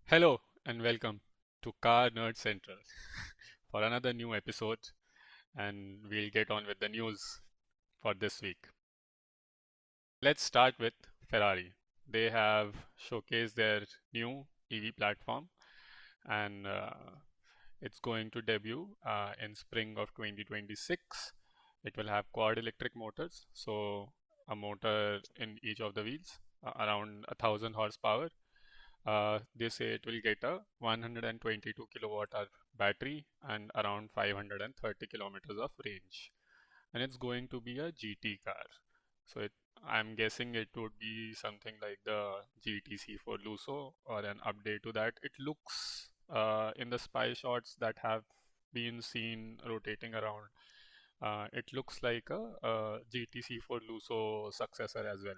Hello and welcome to Car Nerd Central for another new episode, and we'll get on with the news for this week. Let's start with Ferrari. They have showcased their new EV platform, and it's going to debut in spring of 2026. It will have quad electric motors, so a motor in each of the wheels, around 1,000 horsepower. They say it will get a 122 kilowatt hour battery and around 530 kilometers of range. And it's going to be a GT car. So I'm guessing it would be something like the GTC for Lusso or an update to that. It looks in the spy shots that have been seen rotating around. It looks like a GTC for Lusso successor as well.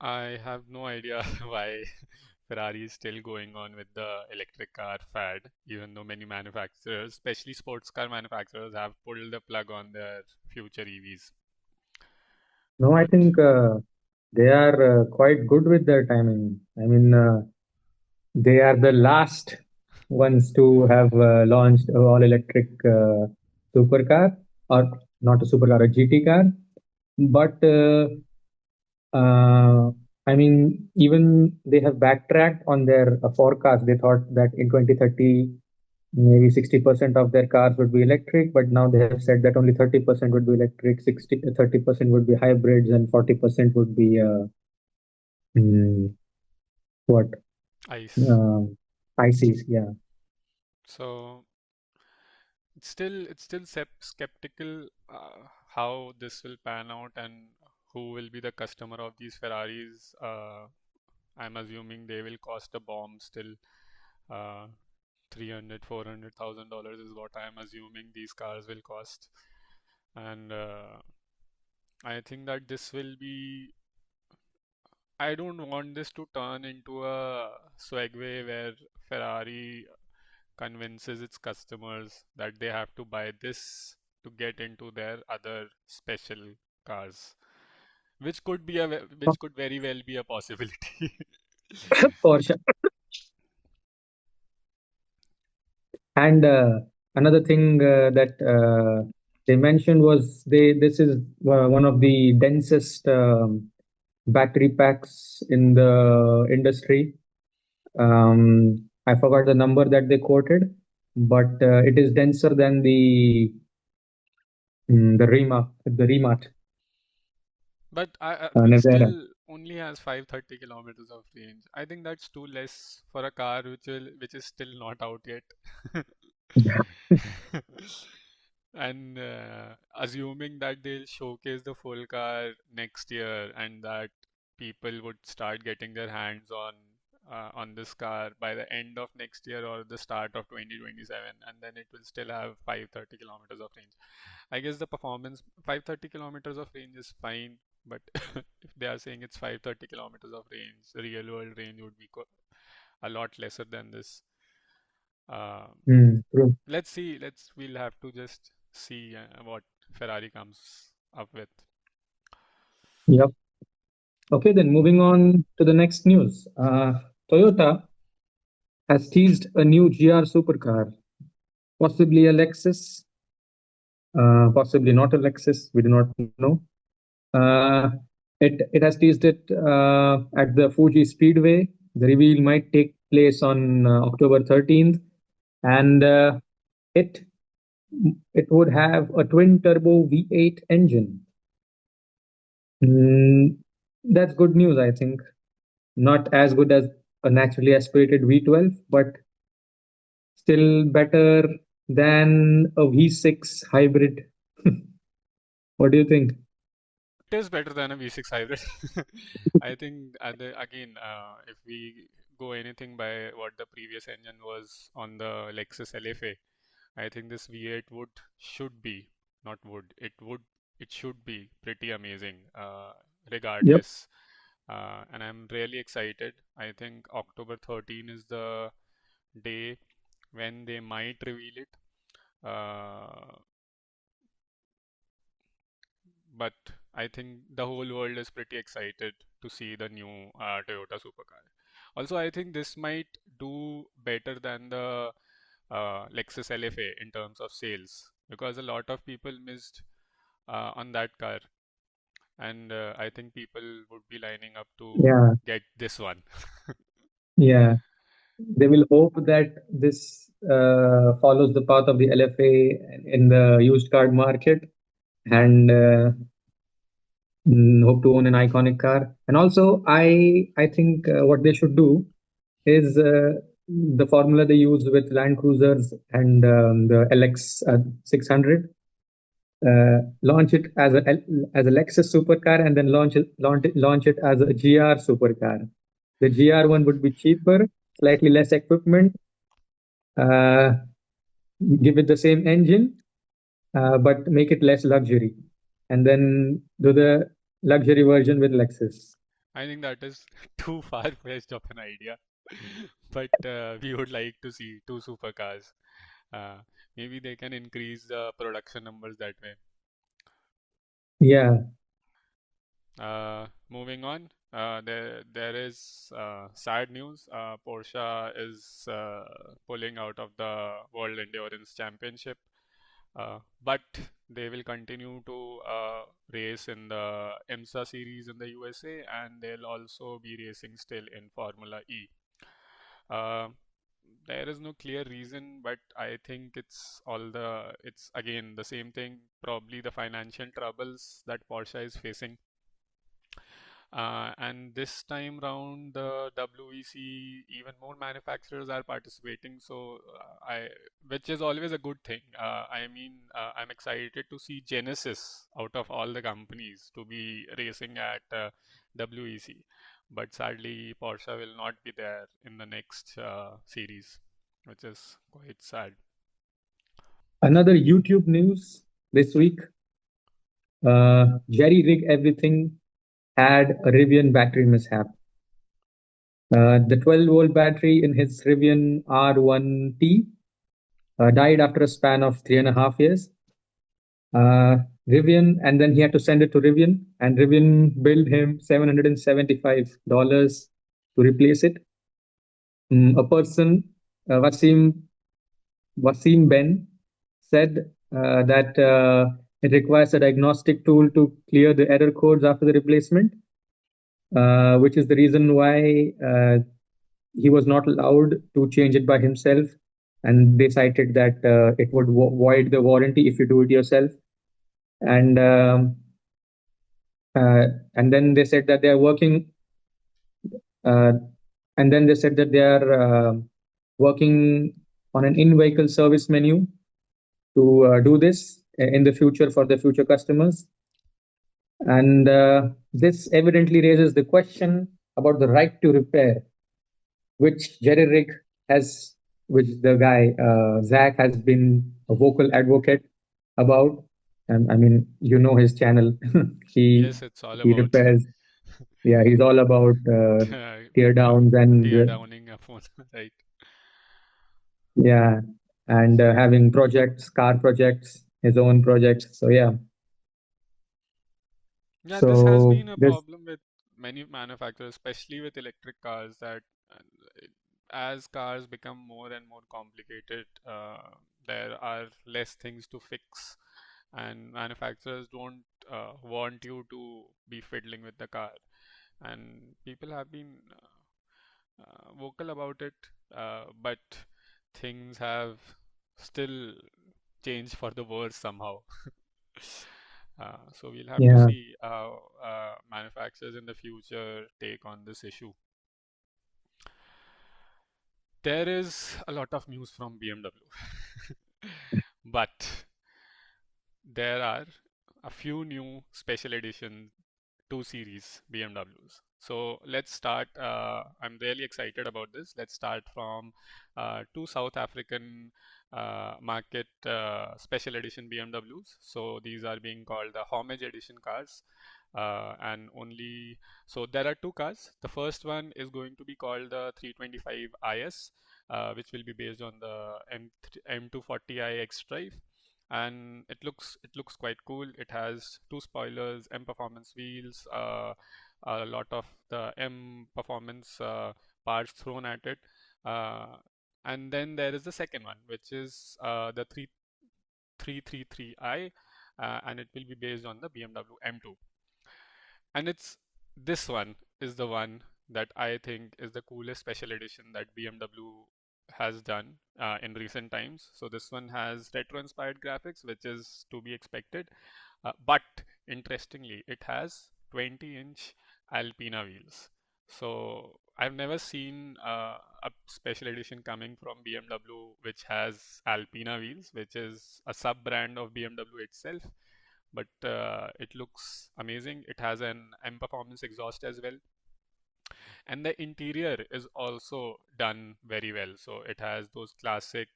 I have no idea why Ferrari is still going on with the electric car fad, even though many manufacturers, especially sports car manufacturers, have pulled the plug on their future EVs. No, I But think they are quite good with their timing. They are the last ones to have launched a all-electric supercar, or not a supercar, a GT car. But even they have backtracked on their forecast. They thought that in 2030, maybe 60% of their cars would be electric, but now they have said that only 30% would be electric, 30% would be hybrids, and 40% would be mm, what ICE. um, ICs. Yeah. So it's still skeptical how this will pan out and who will be the customer of these Ferraris. I'm assuming they will cost a bomb still. Uh, 300 $400,000 is what I'm assuming these cars will cost, and I think that this will be. I don't want this to turn into a swagway where Ferrari convinces its customers that they have to buy this to get into their other special cars, which could be which could very well be a possibility. Porsche. And another thing that they mentioned was this is one of the densest battery packs in the industry. I forgot the number that they quoted, but it is denser than the Rimac But it Nevera. still only has 530 kilometers of range. I think that's too less for a car which is still not out yet. And assuming that they'll showcase the full car next year and that people would start getting their hands on this car by the end of next year or the start of 2027, and then it will still have 530 kilometers of range. I guess the performance 530 kilometers of range is fine, but if they are saying it's 530 kilometers of range, the real world range would be a lot lesser than this. Um, True. let's see. We'll have to just see what Ferrari comes up with. Yep. Okay, then moving on to the next news. Toyota has teased a new GR supercar, possibly a Lexus, possibly not a Lexus. We do not know. Uh, it has teased it at the Fuji Speedway. The reveal might take place on October 13th, and it it would have a twin turbo V8 engine. Mm, that's good news, I think. Not as good as a naturally aspirated V12, but still better than a V6 hybrid. What do you think? It is better than a V6 hybrid. I think again, if we go anything by what the previous engine was on the Lexus LFA, I think this V8 should be, not would, it should be pretty amazing, Yep. regardless. And I'm really excited. I think October 13 is the day when they might reveal it. Uh, but I think the whole world is pretty excited to see the new Toyota supercar. Also, I think this might do better than the Lexus LFA in terms of sales because a lot of people missed on that car, and I think people would be lining up to Yeah, get this one. yeah. They will hope that this follows the path of the LFA in the used car market and hope to own an iconic car. And also, I think what they should do is the formula they use with Land Cruisers and the LX 600. Launch it as a Lexus supercar and then launch it as a GR supercar. The GR one would be cheaper, slightly less equipment, uh, give it the same engine, but make it less luxury, and then do the luxury version with Lexus. I think that is too far-fetched of an idea, but we would like to see two supercars. Uh, Maybe they can increase the production numbers that way. Yeah, Moving on, there is sad news. Porsche is pulling out of the World Endurance Championship, but they will continue to race in the IMSA series in the USA, and they'll also be racing still in Formula E. Uh, there is no clear reason, but I think it's again the same thing, probably the financial troubles that Porsche is facing. And this time round, the WEC, even more manufacturers are participating. So, which is always a good thing. I mean, I'm excited to see Genesis out of all the companies to be racing at WEC. But sadly, Porsche will not be there in the next series, which is quite sad. another YouTube news this week. Jerry Rig Everything had a Rivian battery mishap. The 12-volt battery in his Rivian R1T died after a span of 3.5 years. Uh, Rivian, and then he had to send it to Rivian, and Rivian billed him $775 to replace it. A person, Wasim Ben, said that it requires a diagnostic tool to clear the error codes after the replacement, which is the reason why he was not allowed to change it by himself. And they cited that it would void the warranty if you do it yourself. And uh, and then they said that they are working. Uh, and then they said that they are working on an in-vehicle service menu to do this in the future for the future customers. And this evidently raises the question about the right to repair, which Jerry Rig has, which the guy Zach has been a vocal advocate about. And I mean, you know his channel. he Yes, it's all he about repairs. Yeah, he's all about tear downs and tear downing a phone, right? yeah, and having projects, car projects, his own projects. So yeah, Yeah, this has so been a this problem with many manufacturers, especially with electric cars, that as cars become more and more complicated, there are less things to fix, and manufacturers don't want you to be fiddling with the car. And people have been vocal about it, but things have still changed for the worse somehow. So we'll have to yeah. see how manufacturers in the future take on this issue. There is a lot of news from BMW, but there are a few new special edition 2 Series BMWs. So let's start. I'm really excited about this. Let's start from two South African market special edition BMWs. So these are being called the homage edition cars. And only so there are two cars. The first one is going to be called the 325 IS, which will be based on the M240i X Drive. and it looks quite cool. It has two spoilers, M performance wheels, a lot of the M performance parts thrown at it, uh, and then there is the second one, which is the 333i, and it will be based on the BMW M2. And it's this one is the one that I think is the coolest special edition that BMW has done in recent times. So this one has retro-inspired graphics, which is to be expected. But interestingly, it has 20-inch Alpina wheels. So I've never seen a special edition coming from BMW which has Alpina wheels, which is a sub-brand of BMW itself. But it looks amazing. It has an M performance exhaust as well, and the interior is also done very well. So it has those classic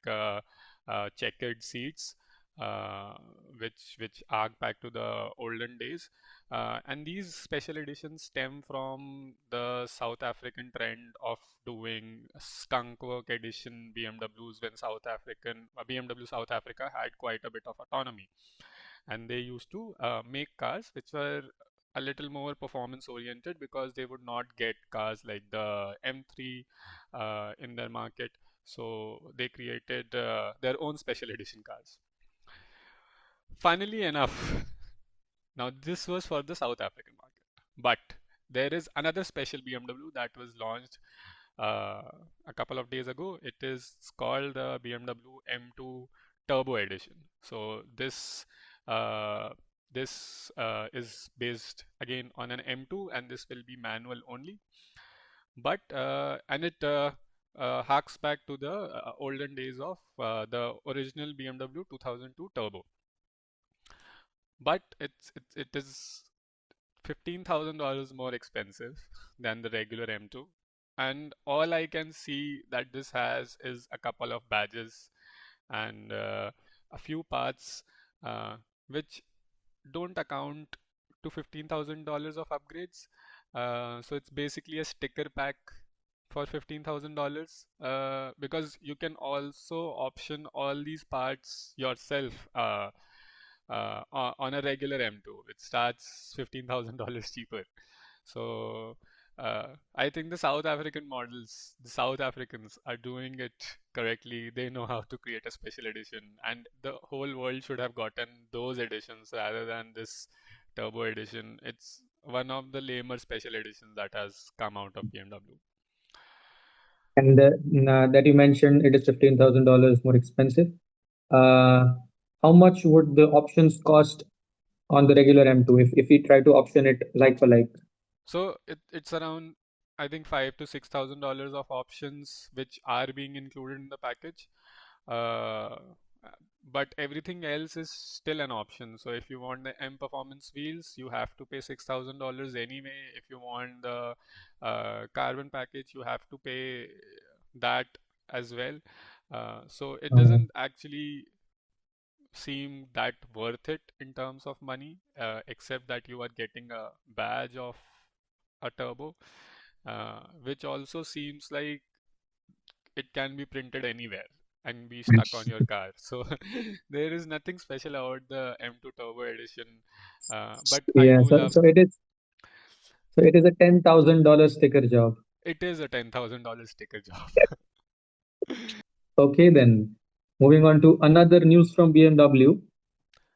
checkered seats, uh, which arc back to the olden days, and these special editions stem from the South African trend of doing skunk work edition BMWs when BMW South Africa had quite a bit of autonomy, and they used to make cars which were a little more performance oriented because they would not get cars like the M3 in their market. So they created their own special edition cars. Funnily enough, now this was for the South African market, but there is another special BMW that was launched uh, a couple of days ago. It is called the BMW M2 Turbo Edition. So uh, this is based again on an M2, and this will be manual only. But and it harks back to the olden days of the original BMW 2002 Turbo. But it is $15,000 more expensive than the regular M2. And all I can see that this has is a couple of badges and a few parts which don't account to $15,000 of upgrades. So it's basically a sticker pack for $15,000 because you can also option all these parts yourself on a regular M2, which starts $15,000 cheaper. So I think the South African models, the South Africans are doing it correctly. They know how to create a special edition, and the whole world should have gotten those editions rather than this turbo edition. It's one of the lamer special editions that has come out of BMW. And that you mentioned, it is $15,000 more expensive. Uh, how much would the options cost on the regular M2 if we try to option it like for like? So it's around, I think, $5,000 to $6,000 of options which are being included in the package. Uh, but everything else is still an option. So if you want the M performance wheels, you have to pay $6,000 anyway. If you want the carbon package, you have to pay that as well. So it Uh, doesn't actually seem that worth it in terms of money, except that you are getting a badge of a turbo, which also seems like it can be printed anywhere and be stuck on your car. So there is nothing special about the M2 Turbo Edition, but I yeah, do so love. it is a $10,000 sticker job. It is a $10,000 sticker job. Okay, then moving on to another news from BMW.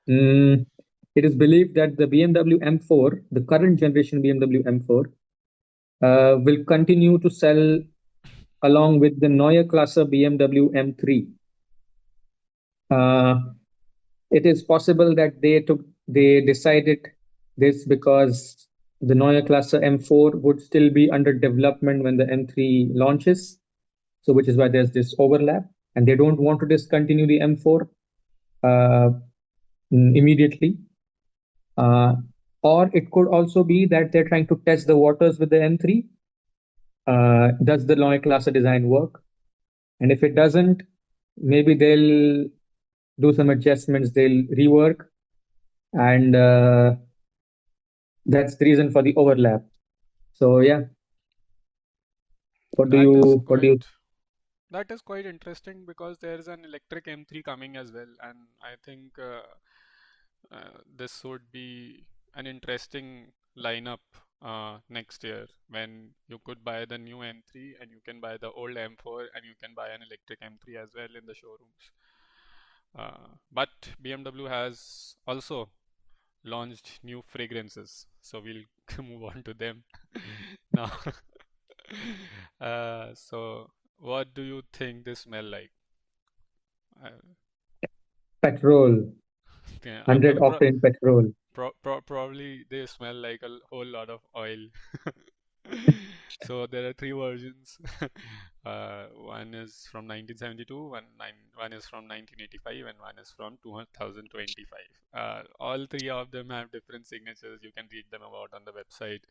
Mm, it is believed that the BMW M4, the current generation BMW M4, will continue to sell along with the Neue Klasse BMW M3. Uh, it is possible that they decided this because the Neue Klasse M4 would still be under development when the M3 launches. So which is why there's this overlap, and they don't want to discontinue the M4 uh, immediately. Or it could also be that they're trying to test the waters with the M3. Does the Neue Klasse design work? And if it doesn't, maybe they'll do some adjustments, they'll rework, and that's the reason for the overlap. So yeah, That is what do you? quite That is quite interesting because there's an electric M3 coming as well, and I think this would be an interesting lineup next year when you could buy the new M3 and you can buy the old M4 and you can buy an electric M3 as well in the showrooms. But BMW has also launched new fragrances, so we'll move on to them now. So what do you think they smell like? Uh, Petrol, yeah, 100 octane petrol. probably they smell like a whole lot of oil. So there are three versions. One is from 1972, one is from 1985, and one is from 2025. All three of them have different signatures. You can read them about on the website.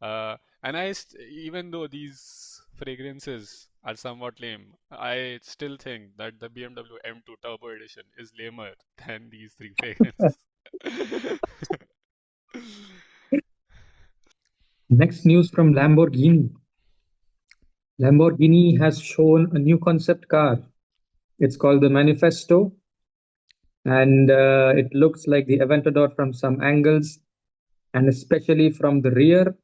And even though these fragrances are somewhat lame, I still think that the BMW M2 Turbo Edition is lamer than these three fragrances. Next news from Lamborghini. Lamborghini has shown a new concept car. It's called the Manifesto, and it looks like the Aventador from some angles, and especially from the rear.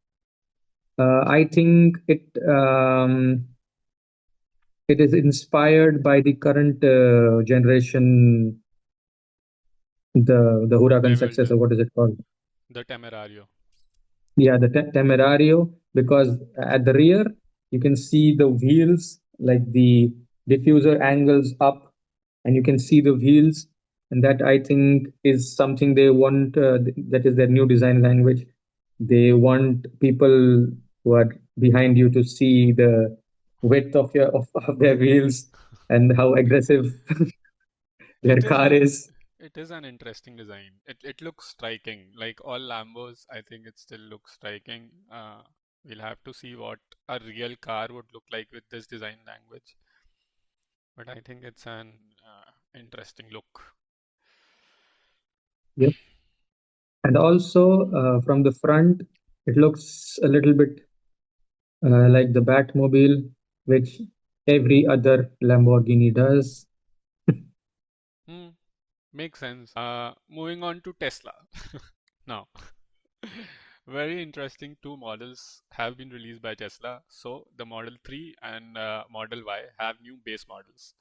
I think it is inspired by the current generation, the Huracan successor. Aventador, What is it called? the Temerario. Yeah, the Temerario, because at the rear you can see the wheels, like the diffuser angles up, and you can see the wheels, and that I think is something they want. That is their new design language. They want people who are behind you to see the width of their wheels and how aggressive their It is car an is. it is an interesting design. It looks striking. Like all Lambos, I think it still looks striking. We'll have to see what a real car would look like with this design language. But I think it's an interesting look. Yep. And also from the front, it looks a little bit like the Batmobile, which every other Lamborghini does. Hmm, makes sense. Moving on to Tesla. Now, very interesting two models have been released by Tesla. So the Model 3 and Model Y have new base models.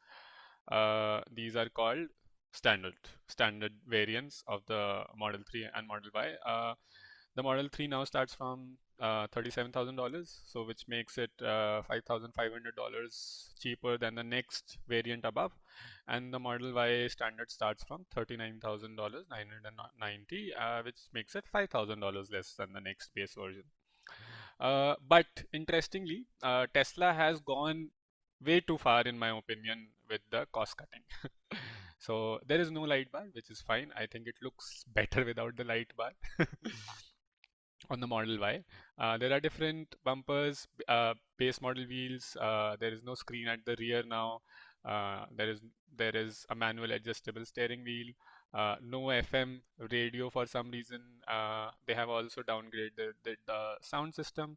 These are called standard variants of the Model 3 and Model Y. The Model 3 now starts from $37,000, so which makes it $5,500 cheaper than the next variant above. And the Model Y standard starts from $39,990, which makes it $5,000 less than the next base version. But interestingly, Tesla has gone way too far, in my opinion, with the cost cutting. So there is no light bar, which is fine. I think it looks better without the light bar on the Model Y. There are different bumpers, base model wheels. There is no screen at the rear now. There is a manual adjustable steering wheel. No FM radio for some reason. They have also downgraded the sound system,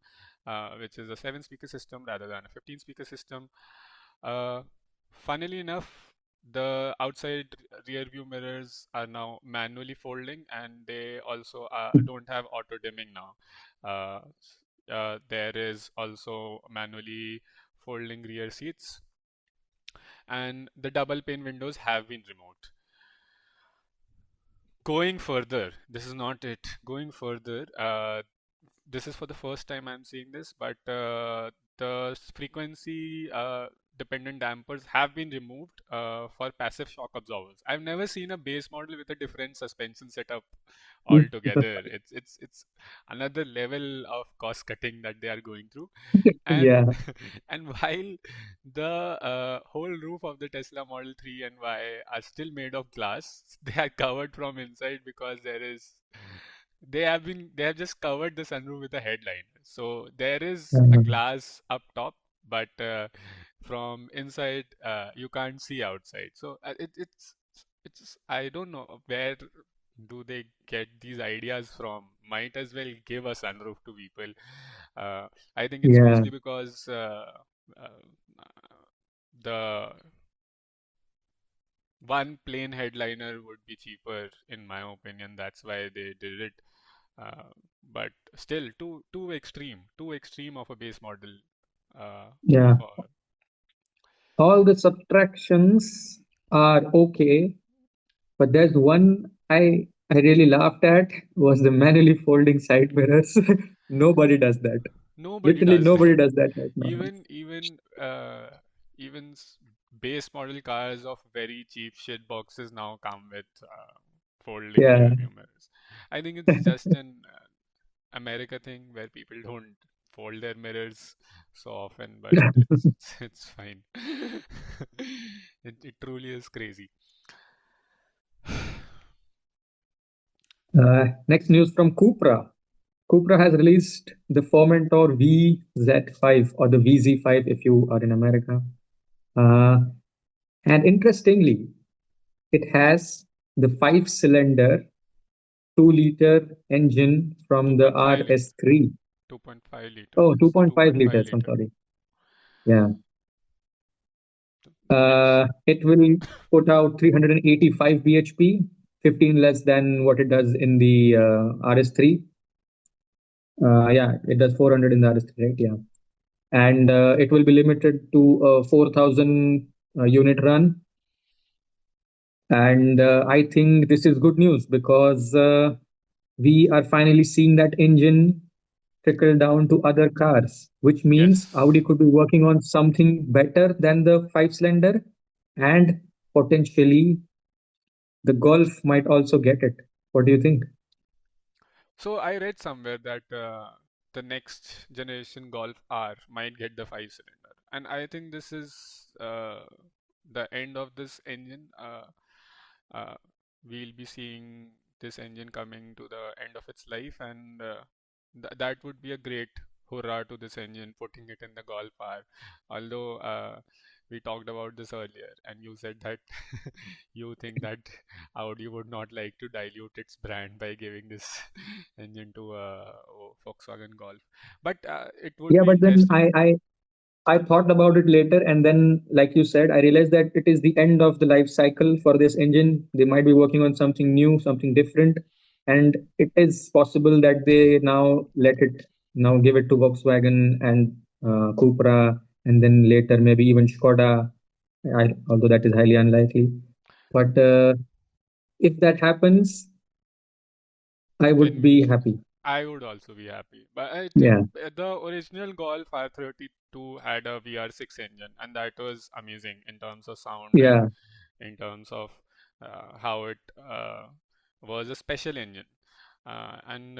which is a 7 speaker system rather than a 15 speaker system. Uh, Funnily enough, the outside rear view mirrors are now manually folding, and they also don't have auto dimming now. There is also manually folding rear seats, and the double pane windows have been removed. Going further, this is not it. Going further, this is for the first time I'm seeing this, but the frequency dependent dampers have been removed for passive shock absorbers. I've never seen a base model with a different suspension setup altogether. It's another level of cost cutting that they are going through. And Yeah, and while the whole roof of the Tesla Model 3 and Y are still made of glass, they are covered from inside because they have just covered the sunroof with a headline. So there is a um, glass up top, but from inside you can't see outside. So it's I don't know where do they get these ideas from. Might as well give a sunroof to people. Uh, I think it's yeah, mostly because uh, the one plain headliner would be cheaper, in my opinion. That's why they did it. Uh, but still, too extreme of a base model. Yeah. For All the subtractions are okay, but there's one I really laughed at was the manually folding side mirrors. Nobody does that. nobody Literally does that. nobody does that right now. Even even uh, even base model cars of very cheap shit boxes now come with folding Yeah. rear view mirrors. I think it's just an America thing where people don't fold their mirrors so often, but it's fine. It truly is crazy. Next news from Cupra. Cupra has released the Formentor VZ5 or the VZ5 if you are in America. Uh, and interestingly, it has the 5-cylinder 2-liter engine from the 2.5 liter. RS3. 2.5 liter. Oh, It's 2.5 2.5 liters. I'm liter. sorry. Yeah. It's It will put out 385 bhp, 15 less than what it does in the RS3. Yeah, it does 400 in the RS3, right? Yeah. And it will be limited to a 4,000 unit run. And I think this is good news because we are finally seeing that engine trickle down to other cars, which means yes. Audi could be working on something better than the 5-cylinder, and potentially the Golf might also get it. What do you think? So I read somewhere that the next generation Golf R might get the 5 cylinder, and I think this is the end of this engine. Uh, we'll be seeing this engine coming to the end of its life, and that would be a great hurrah to this engine, putting it in the Golf R. Although we talked about this earlier, and you said that you think that Audi would not like to dilute its brand by giving this engine to a Volkswagen Golf. But it would Yeah, be but then interesting. I thought about it later, and then, like you said, I realized that it is the end of the life cycle for this engine. They might be working on something new, something different, and it is possible that they now give it to Volkswagen and Cupra, and then later maybe even Skoda. Although that is highly unlikely. But if that happens, I would Then be happy. I would also be happy. But I think Yeah, the original Golf R32 had a VR6 engine, and that was amazing in terms of sound and yeah. in terms of how it was a special engine. And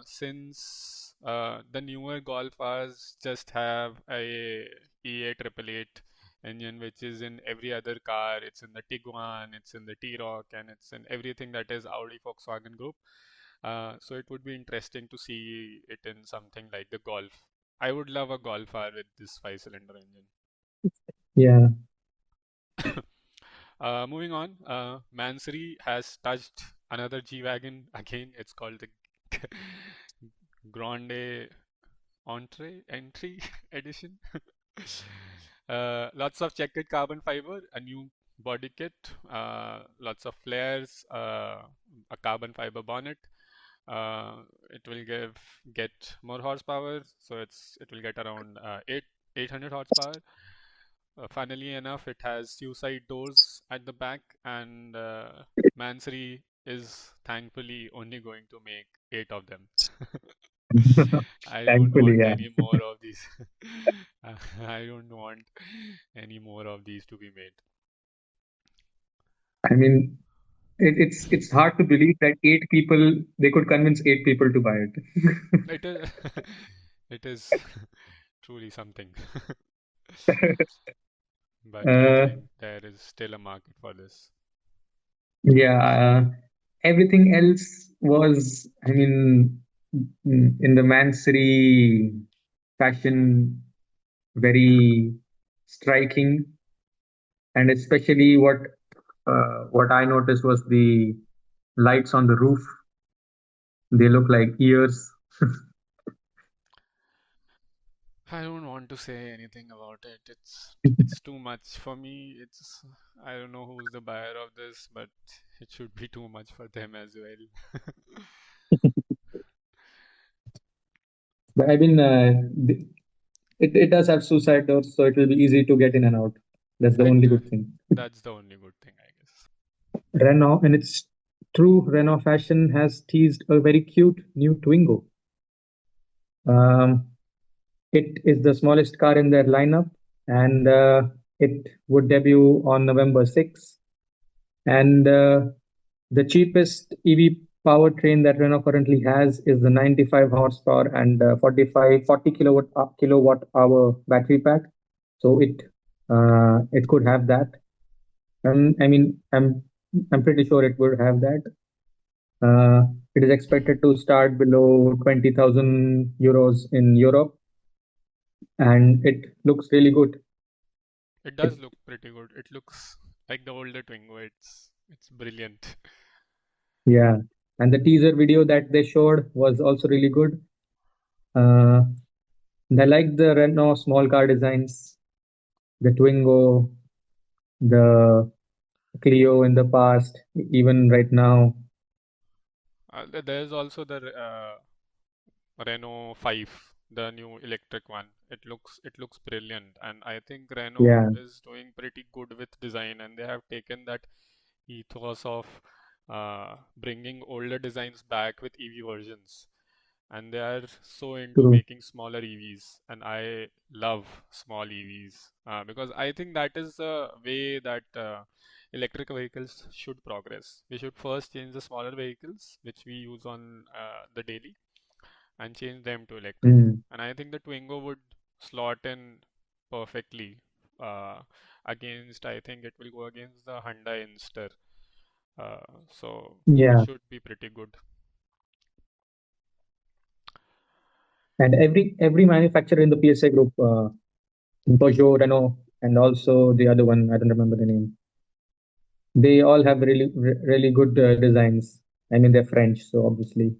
since the newer Golf Rs just have a EA888 engine, which is in every other car, it's in the Tiguan, it's in the T-Roc, and it's in everything that is Audi Volkswagen Group. So it would be interesting to see it in something like the Golf. I would love a Golf R with this 5-cylinder engine. Yeah. Moving on, Mansory has touched another G-Wagon again. It's called the Grande Entry Edition. Lots of checkered carbon fiber, a new body kit, lots of flares, a carbon fiber bonnet. It will get more horsepower, so it will get around 800 horsepower. Funnily enough, it has suicide doors at the back, and Mansory is thankfully only going to make 8 of them. I don't Thankfully, want yeah. any more of these. I don't want any more of these to be made. I mean, it's hard to believe that 8 people they could convince 8 people to buy it. It is, it is truly something. But I uh, think there is still a market for this. yeah, everything else was, I mean, in the Mansory fashion, very striking, and especially what I noticed was the lights on the roof. They look like ears. I don't want to say anything about it. It's too much for me. It's I don't know who's the buyer of this, but it should be too much for them as well. But I mean, it does have suicide doors, so it will be easy to get in and out. That's the It only good thing. That's the only good thing, I guess. Renault, in its true Renault fashion, has teased a very cute new Twingo. Um, it is the smallest car in their lineup, and it would debut on November 6th. And the cheapest EV powertrain that Renault currently has is the 95 horsepower and 40 kilowatt hour battery pack. So it could have that. I mean, I'm pretty sure it would have that. It is expected to start below 20,000 euros in Europe, and it looks really good. It It, does look pretty good. It looks like the older Twingo. It's brilliant. yeah, and the teaser video that they showed was also really good. Uh, and I like the Renault small car designs, the Twingo, the Clio in the past, even right now. There's also the Renault 5, the new electric one. It looks brilliant, and I think Renault Yeah, is doing pretty good with design, and they have taken that ethos of bringing older designs back with EV versions. And they are so into true. making smaller EVs, and I love small EVs because I think that is the way that electric vehicles should progress. We should first change the smaller vehicles which we use on the daily and change them to electric. Mm, And I think the Twingo would slot in perfectly uh, against, I think it will go against the Hyundai Inster. So it yeah, should be pretty good. and every manufacturer in the PSA group, Peugeot, Renault, and also the other one, I don't remember the name. They all have really good designs. I mean, they're French, so obviously.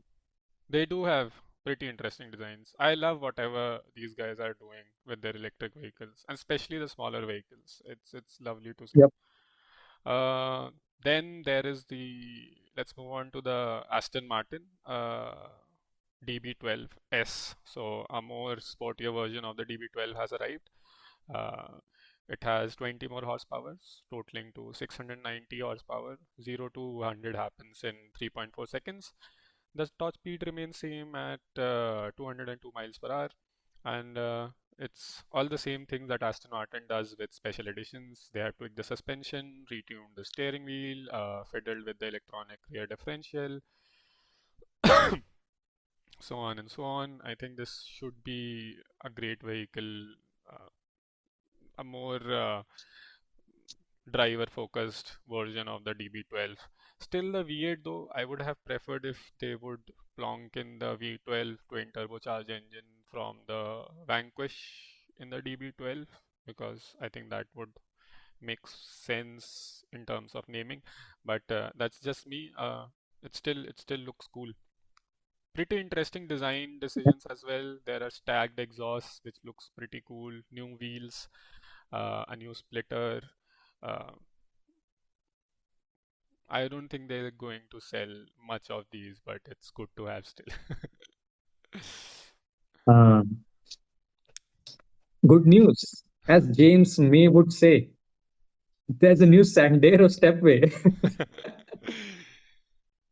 They do have pretty interesting designs. I love whatever these guys are doing with their electric vehicles, and especially the smaller vehicles. It's lovely to see. Yep. Uh, then there is the let's move on to the Aston Martin DB12S. So a more sportier version of the DB12 has arrived. Uh, it has 20 more horsepower, totaling to 690 horsepower. 0 to 100 happens in 3.4 seconds. The top speed remains same at 202 miles per hour, and it's all the same things that Aston Martin does with special editions. They have tweaked the suspension, retuned the steering wheel, fiddled with the electronic rear differential, so on and so on. I think this should be a great vehicle, a more driver focused version of the DB12. Still the V8 though, I would have preferred if they would plonk in the V12 twin turbocharged engine from the Vanquish in the DB12 because I think that would make sense in terms of naming. But that's just me. It still looks cool. Pretty interesting design decisions as well. There are stacked exhausts, which looks pretty cool. New wheels, a new splitter. Uh, I don't think they're going to sell much of these, but it's good to have still. Um, Good news. As James May would say, there's a new Sandero stepway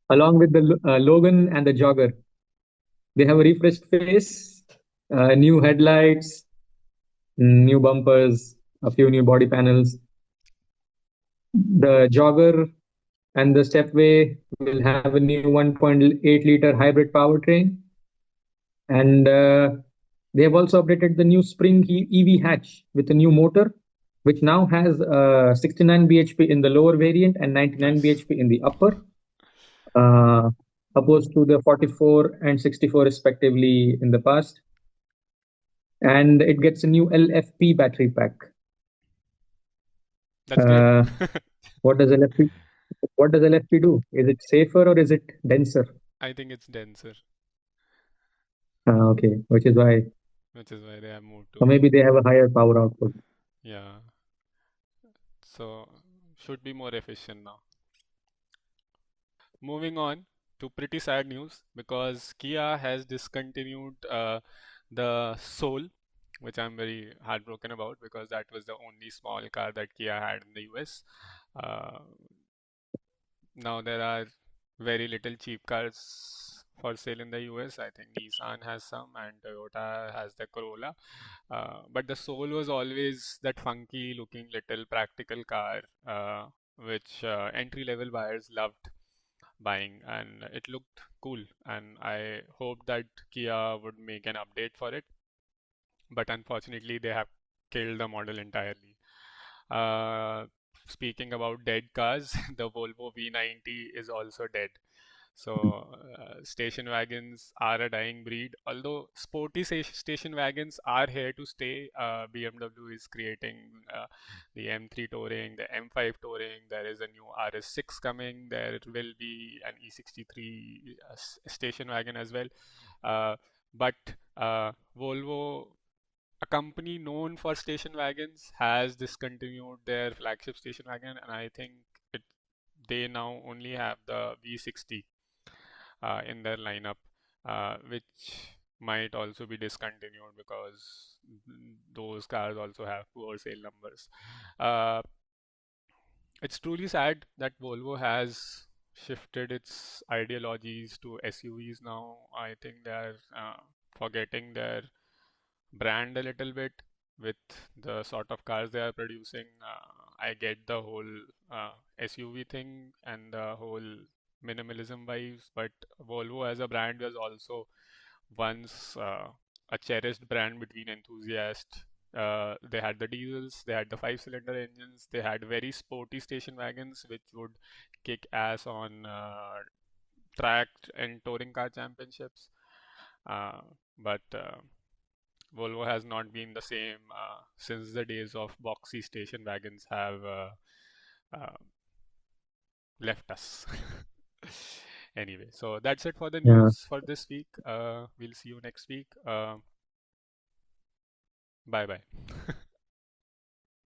along with the Logan and the Jogger. They have a refreshed face, new headlights, new bumpers, a few new body panels. The Jogger and the Stepway will have a new 1.8-liter hybrid powertrain, and they have also updated the new Spring EV hatch with a new motor, which now has 69 bhp in the lower variant and 99 Nice. bhp in the upper, uh, opposed to the 44 and 64 respectively in the past. And it gets a new LFP battery pack. That's great. Uh, what does LFP what does LFP do? Is it safer or is it denser? I think it's denser. Okay, which is why. which is why they have moved Or to, maybe they have a higher power output. yeah. So should be more efficient now. Moving on to pretty sad news because Kia has discontinued the Soul, which I'm very heartbroken about because that was the only small car that Kia had in the US. Uh, Now there are very little cheap cars for sale in the US. I think Nissan has some and Toyota has the Corolla. But the Soul was always that funky looking little practical car, which entry-level buyers loved buying, and it looked cool. And I hoped that Kia would make an update for it, but unfortunately they have killed the model entirely. Uh, Speaking about dead cars, the Volvo V90 is also dead. So station wagons are a dying breed. Although sporty station wagons are here to stay, BMW is creating the M3 Touring, the M5 Touring. There is a new RS6 coming. There will be an E63 station wagon as well. Uh, but Volvo, a company known for station wagons, has discontinued their flagship station wagon, and I think it they now only have the V60 in their lineup, which might also be discontinued because those cars also have poor sale numbers. Uh, it's truly sad that Volvo has shifted its ideologies to SUVs now. I think they are forgetting their brand a little bit with the sort of cars they are producing. I get the whole SUV thing and the whole minimalism vibes, but Volvo as a brand was also once a cherished brand between enthusiasts. They had the diesels, they had the five-cylinder engines, they had very sporty station wagons which would kick ass on track and touring car championships. Uh, but Volvo has not been the same since the days of boxy station wagons have uh, left us. Anyway, so that's it for the Yeah. news for this week. We'll see you next week. Bye bye.